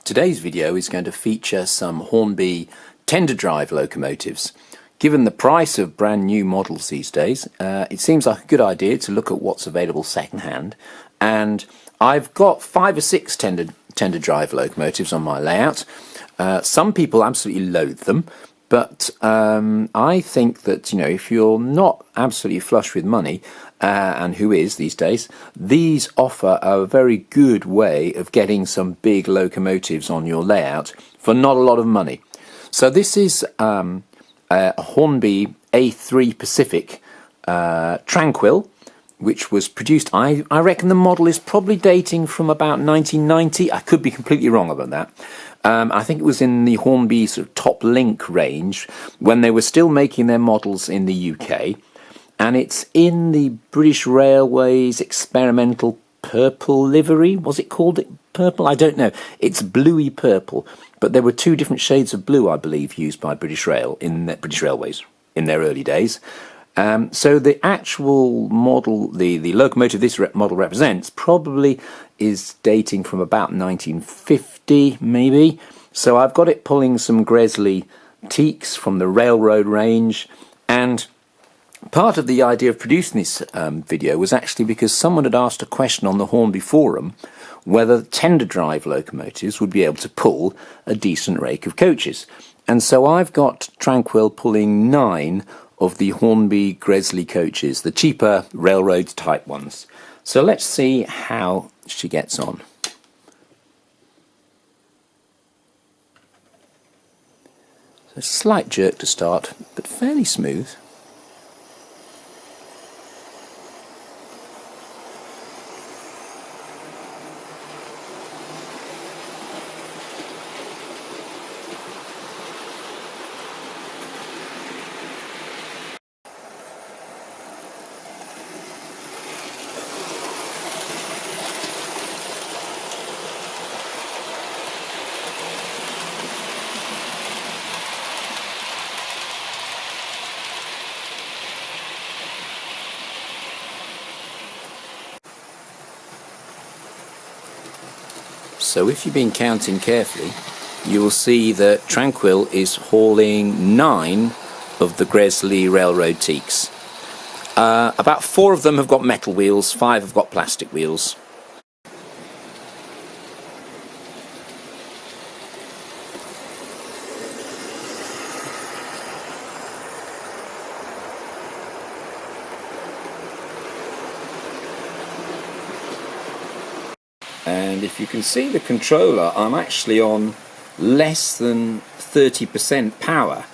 Today's video is going to feature some Hornby tender drive locomotives. Given the price of brand new models these days, it seems like a good idea to look at what's available secondhand, and I've got 5 or 6 tender drive locomotives on my layout. Some people absolutely loathe them, but I think that, if you're not absolutely flush with money, and who is these days, these offer a very good way of getting some big locomotives on your layout for not a lot of money. So this is a Hornby A3 Pacific Tranquil, which was produced, I reckon the model is probably dating from about 1990. I could be completely wrong about that. I think it was in the Hornby sort of top link range when they were still making their models in the UK. And it's in the British Railways experimental purple livery. Was it called purple? I don't know. It's bluey purple, but there were 2 different shades of blue, I believe, used by British Railways in their early days. So the actual model, the locomotive this model represents, probably is dating from about 1950, maybe. So I've got it pulling some Gresley teaks from the railroad range, and part of the idea of producing this video was actually because someone had asked a question on the Hornby forum whether tender drive locomotives would be able to pull a decent rake of coaches. And so I've got Tranquil pulling 9 of the Hornby Gresley coaches, the cheaper railroad type ones. So let's see how she gets on. So a slight jerk to start, but fairly smooth. So if you've been counting carefully, you will see that Tranquil is hauling 9 of the Gresley railroad teaks. About 4 of them have got metal wheels, 5 have got plastic wheels. And if you can see the controller, I'm actually on less than 30% power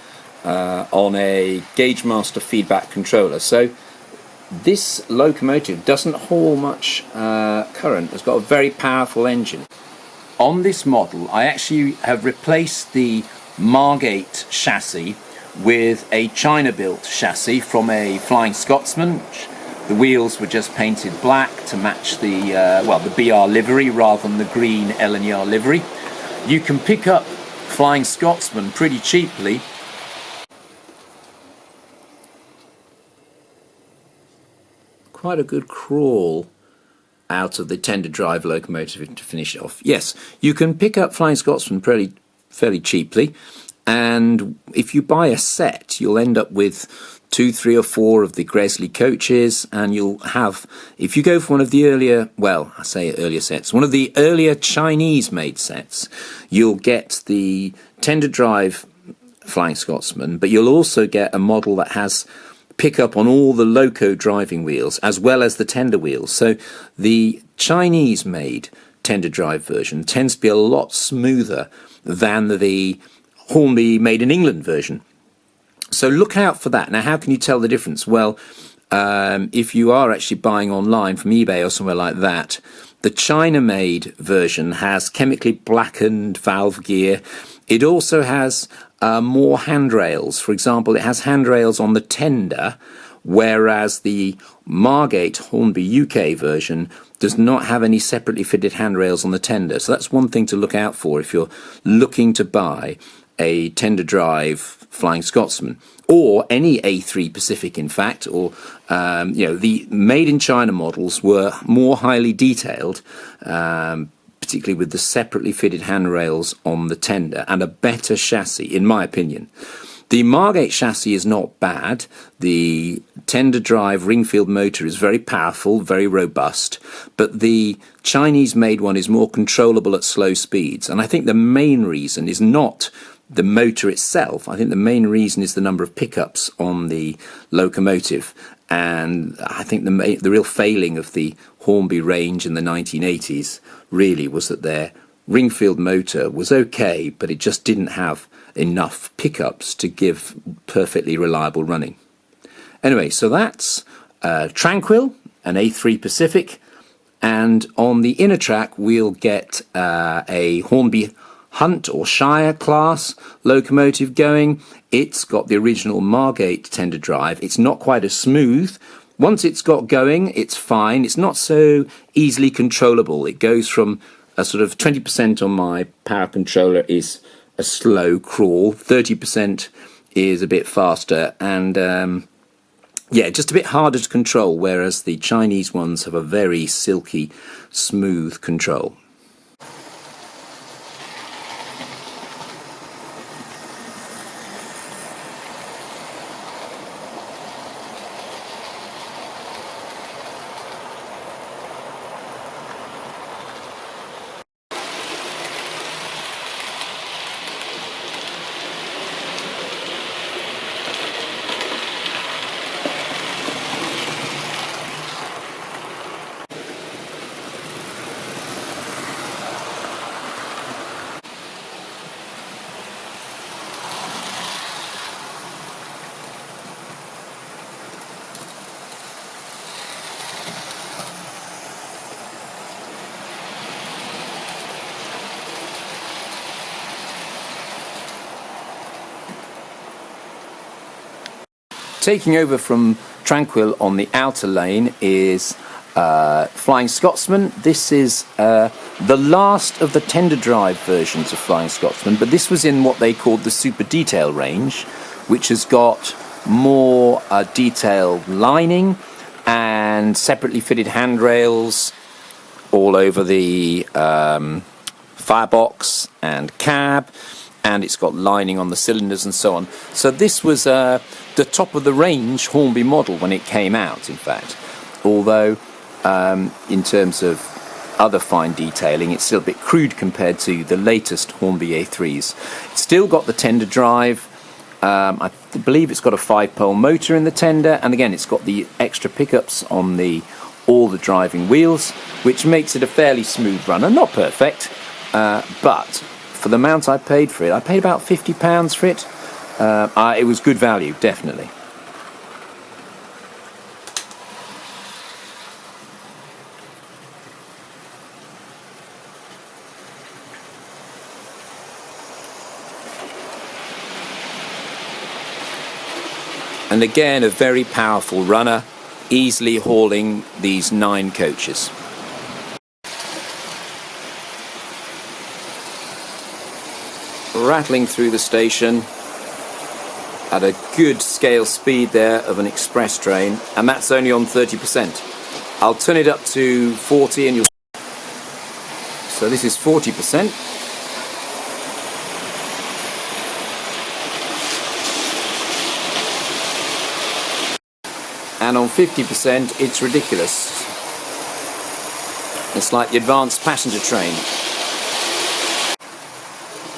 on a Gauge Master feedback controller. So this locomotive doesn't haul much current. It's got a very powerful engine. On this model, I actually have replaced the Margate chassis with a China-built chassis from a Flying Scotsman. The wheels were just painted black to match the BR livery rather than the green L&R livery. You can pick up Flying Scotsman pretty cheaply. Quite a good crawl out of the tender drive locomotive to finish it off. Yes, you can pick up Flying Scotsman fairly cheaply, and if you buy a set, you'll end up with 2, 3 or 4 of the Gresley coaches, and you'll have, if you go for one of the earlier, well, I say earlier sets, one of the earlier Chinese-made sets, you'll get the tender drive Flying Scotsman, but you'll also get a model that has pickup on all the loco driving wheels as well as the tender wheels. So the Chinese-made tender drive version tends to be a lot smoother than the Hornby made in England version. So look out for that. Now, how can you tell the difference? Well, if you are actually buying online from eBay or somewhere like that, the China-made version has chemically blackened valve gear. It also has more handrails. For example, it has handrails on the tender, whereas the Margate Hornby UK version does not have any separately fitted handrails on the tender. So that's one thing to look out for if you're looking to buy a tender drive Flying Scotsman, or any A3 Pacific, in fact, or the made in China models were more highly detailed, particularly with the separately fitted handrails on the tender, and a better chassis, in my opinion. The Margate chassis is not bad. The tender drive Ringfield motor is very powerful, very robust, but the Chinese made one is more controllable at slow speeds. And I think the main reason is not the motor itself. I think the main reason is the number of pickups on the locomotive. And I think the real failing of the Hornby range in the 1980s really was that their Ringfield motor was okay, but it just didn't have enough pickups to give perfectly reliable running. Anyway, so that's Tranquil, an A3 Pacific, and on the inner track we'll get a Hornby Hunt or Shire class locomotive going. It's got the original Margate tender drive. It's not quite as smooth. Once it's got going, it's fine. It's not so easily controllable. It goes from a sort of 20% on my power controller is a slow crawl, 30% is a bit faster, and yeah, just a bit harder to control, whereas the Chinese ones have a very silky, smooth control. Taking over from Tranquil on the outer lane is Flying Scotsman. This is the last of the tender drive versions of Flying Scotsman, but this was in what they called the super detail range, which has got more detailed lining and separately fitted handrails all over the firebox and cab, and it's got lining on the cylinders and so on. So this was the top of the range Hornby model when it came out, in fact, although in terms of other fine detailing it's still a bit crude compared to the latest Hornby A3s. It's still got the tender drive. I believe it's got a 5-pole motor in the tender, and again it's got the extra pickups on all the driving wheels, which makes it a fairly smooth runner. Not perfect, but for the amount I paid for it, I paid about £50 for it. It was good value, definitely. And again, a very powerful runner, easily hauling these 9 coaches. Rattling through the station at a good scale speed there of an express train, and that's only on 30%. I'll turn it up to 40 and you'll... So this is 40%. And on 50% it's ridiculous. It's like the advanced passenger train.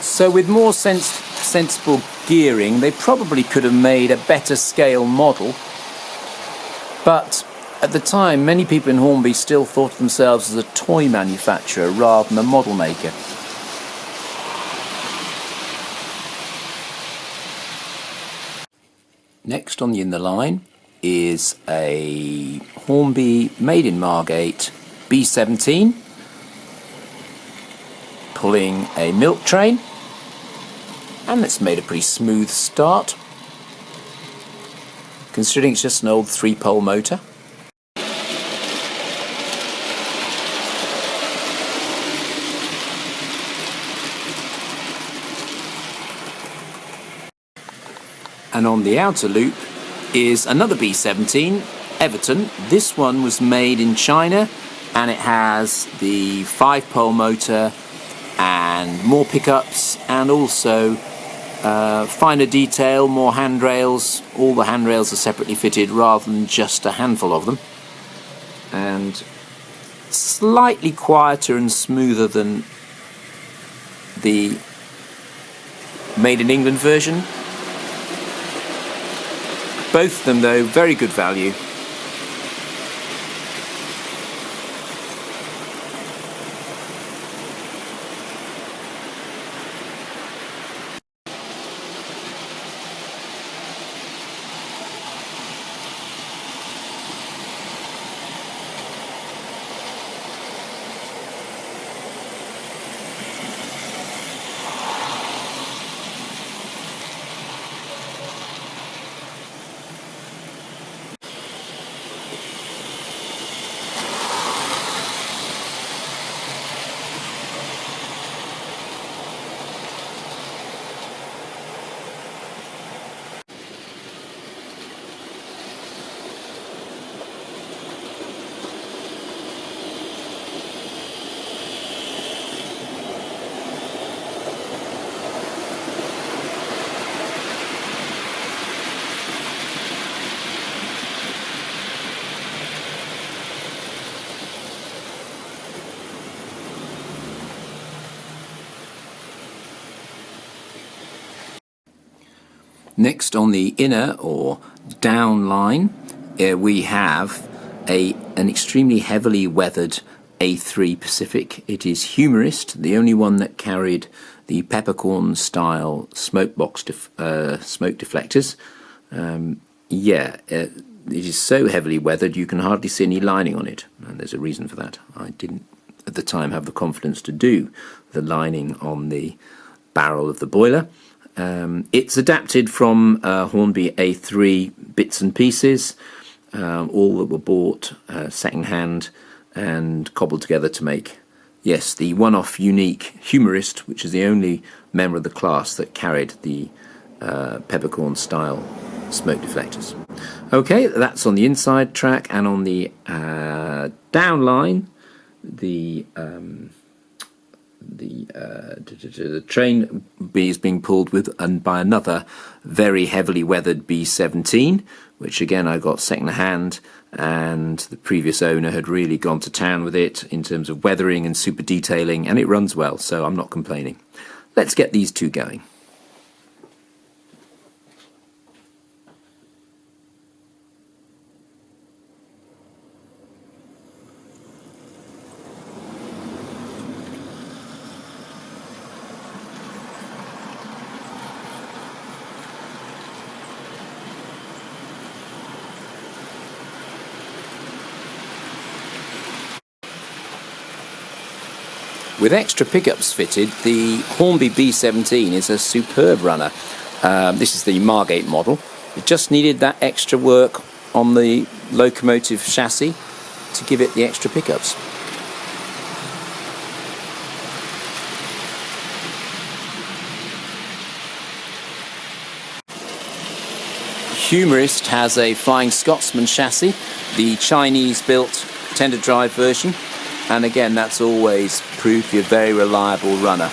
So with more sensible gearing, they probably could have made a better scale model, but at the time many people in Hornby still thought of themselves as a toy manufacturer rather than a model maker. Next on the in the line is a Hornby made in Margate B17 pulling a milk train, and it's made a pretty smooth start considering it's just an old 3-pole motor. And on the outer loop is another B17, Everton. This one was made in China and it has the 5-pole motor and more pickups, and also finer detail, more handrails. All the handrails are separately fitted rather than just a handful of them, and slightly quieter and smoother than the Made in England version. Both of them though, very good value. Next, on the inner or down line, we have an extremely heavily weathered A3 Pacific. It is Humorist, the only one that carried the peppercorn style smoke deflectors. It is so heavily weathered you can hardly see any lining on it, and there's a reason for that. I didn't at the time have the confidence to do the lining on the barrel of the boiler. It's adapted from Hornby A3 bits and pieces, all that were bought second-hand and cobbled together to make, yes, the one-off unique Humorist, which is the only member of the class that carried the peppercorn-style smoke deflectors. Okay, that's on the inside track, and on the down line, the train is being pulled by another very heavily weathered B17, which again I got second hand, and the previous owner had really gone to town with it in terms of weathering and super detailing, and it runs well, so I'm not complaining. Let's get these two going. With extra pickups fitted, the Hornby B17 is a superb runner. This is the Margate model. It just needed that extra work on the locomotive chassis to give it the extra pickups. Humorist has a Flying Scotsman chassis, the Chinese-built tender drive version. And again, that's always proved to be a very reliable runner.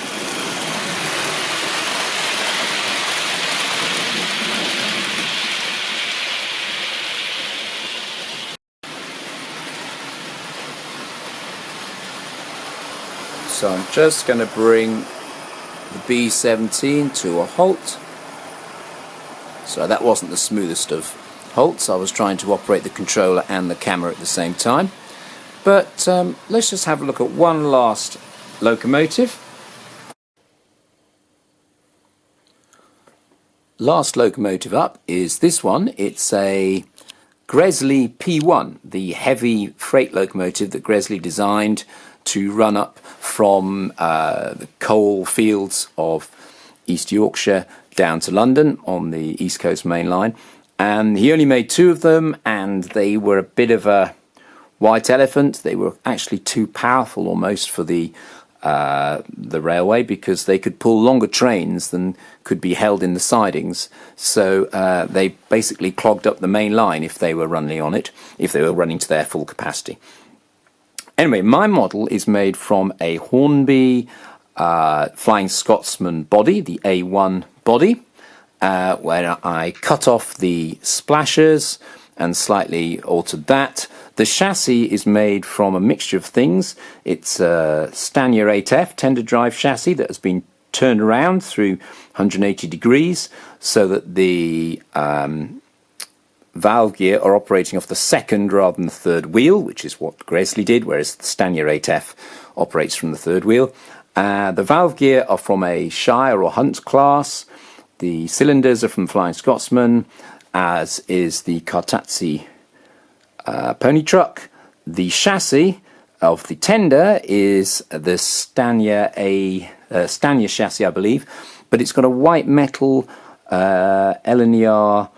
So I'm just going to bring the B17 to a halt. So that wasn't the smoothest of halts. I was trying to operate the controller and the camera at the same time. But let's just have a look at one last locomotive. Last locomotive up is this one. It's a Gresley P1, the heavy freight locomotive that Gresley designed to run up from the coal fields of East Yorkshire down to London on the East Coast Main Line. And he only made two of them, and they were a bit of a white elephant. They were actually too powerful almost for the railway, because they could pull longer trains than could be held in the sidings. So they basically clogged up the main line if they were running on it, if they were running to their full capacity. Anyway, my model is made from a Hornby Flying Scotsman body, the A1 body, where I cut off the splashers and slightly altered that. The chassis is made from a mixture of things. It's a Stanier 8F tender drive chassis that has been turned around through 180 degrees so that the valve gear are operating off the second rather than the third wheel, which is what Gresley did, whereas the Stanier 8F operates from the third wheel. The valve gear are from a Shire or Hunt class. The cylinders are from Flying Scotsman, as is the Cartazzi pony truck. The chassis of the tender is the Stanier chassis, I believe, but it's got a white metal Eleanor.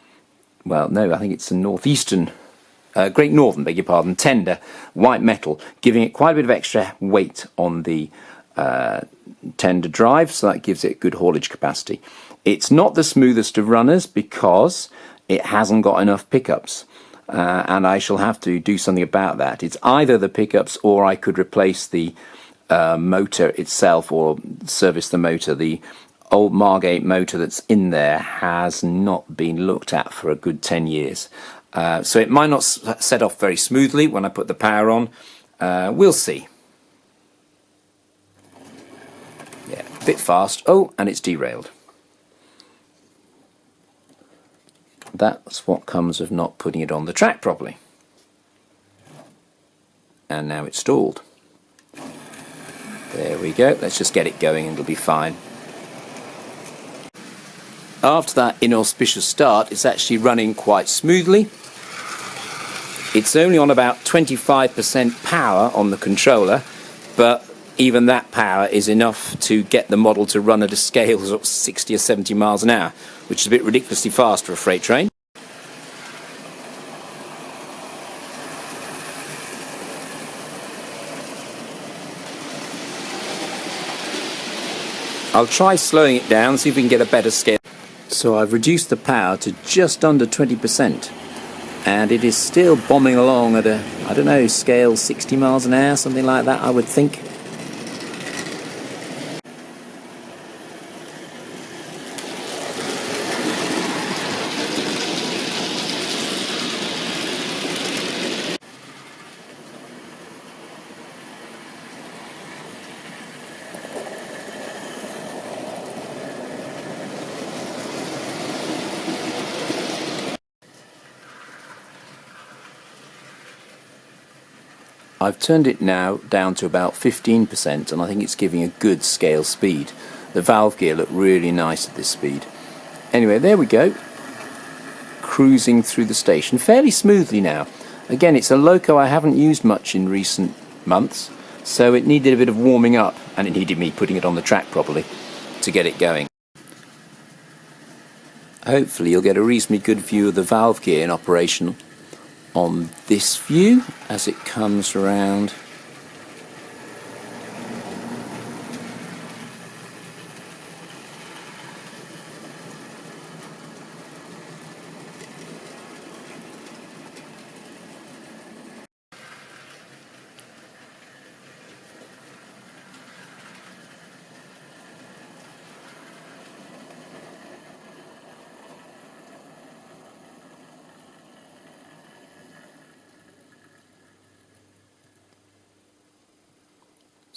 Well, no, I think it's a northeastern, Great Northern, beg your pardon, tender, white metal, giving it quite a bit of extra weight on the tender drive, so that gives it good haulage capacity. It's not the smoothest of runners because it hasn't got enough pickups, and I shall have to do something about that. It's either the pickups or I could replace the motor itself or service the motor. The old Margate motor that's in there has not been looked at for a good 10 years. So it might not set off very smoothly when I put the power on. We'll see. Yeah, a bit fast. Oh, and it's derailed. That's what comes of not putting it on the track properly. And now it's stalled. There we go. Let's just get it going and it'll be fine. After that inauspicious start, it's actually running quite smoothly. It's only on about 25% power on the controller, but even that power is enough to get the model to run at a scale of 60 or 70 miles an hour, which is a bit ridiculously fast for a freight train. I'll try slowing it down, see if we can get a better scale. So I've reduced the power to just under 20%, and it is still bombing along at a, I don't know, scale 60 miles an hour, something like that, I would think. I've turned it now down to about 15%, and I think it's giving a good scale speed. The valve gear looked really nice at this speed. Anyway, there we go. Cruising through the station fairly smoothly now. Again, it's a loco I haven't used much in recent months, so it needed a bit of warming up, and it needed me putting it on the track properly to get it going. Hopefully you'll get a reasonably good view of the valve gear in operation on this view as it comes around.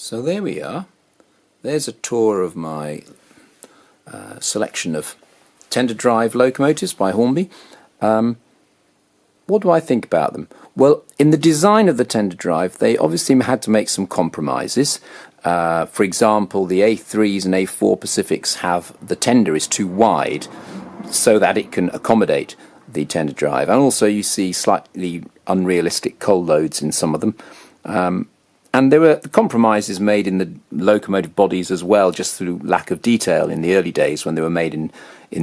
So there we are. There's a tour of my selection of tender drive locomotives by Hornby. What do I think about them? Well, in the design of the tender drive, they obviously had to make some compromises. For example, the A3s and A4 Pacifics have the tender is too wide so that it can accommodate the tender drive. And also you see slightly unrealistic coal loads in some of them. And there were compromises made in the locomotive bodies as well, just through lack of detail in the early days when they were made in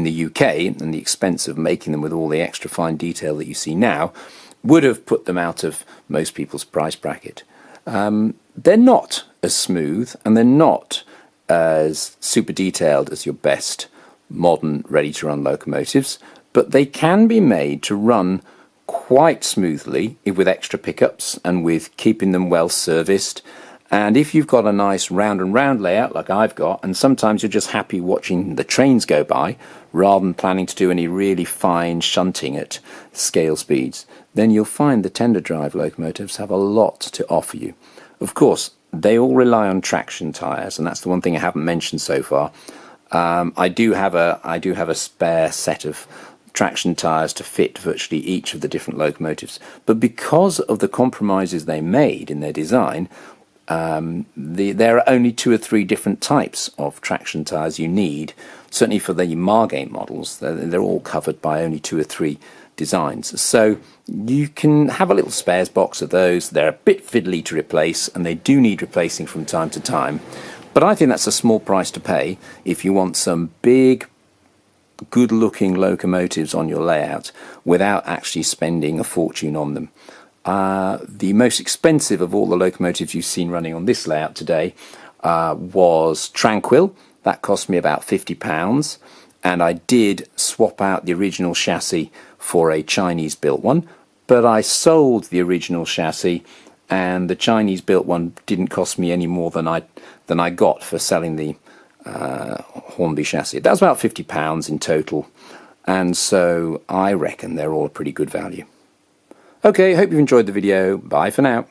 the UK, and the expense of making them with all the extra fine detail that you see now would have put them out of most people's price bracket. They're not as smooth and they're not as super detailed as your best modern ready-to-run locomotives, but they can be made to run quite smoothly with extra pickups and with keeping them well serviced. And if you've got a nice round and round layout like I've got, and sometimes you're just happy watching the trains go by rather than planning to do any really fine shunting at scale speeds, then you'll find the tender drive locomotives have a lot to offer you. Of course, they all rely on traction tyres, and that's the one thing I haven't mentioned so far. I do have a spare set of traction tyres to fit virtually each of the different locomotives, but because of the compromises they made in their design, there are only 2 or 3 different types of traction tyres you need. Certainly for the Margate models, they're all covered by only 2 or 3 designs. So you can have a little spares box of those. They're a bit fiddly to replace, and they do need replacing from time to time. But I think that's a small price to pay if you want some big, good-looking locomotives on your layout without actually spending a fortune on them. The most expensive of all the locomotives you've seen running on this layout today was Tranquil. That cost me about £50, and I did swap out the original chassis for a Chinese-built one, but I sold the original chassis, and the Chinese-built one didn't cost me any more than I got for selling the Hornby chassis. That was about £50 in total, and so I reckon they're all a pretty good value. Okay, hope you've enjoyed the video. Bye for now.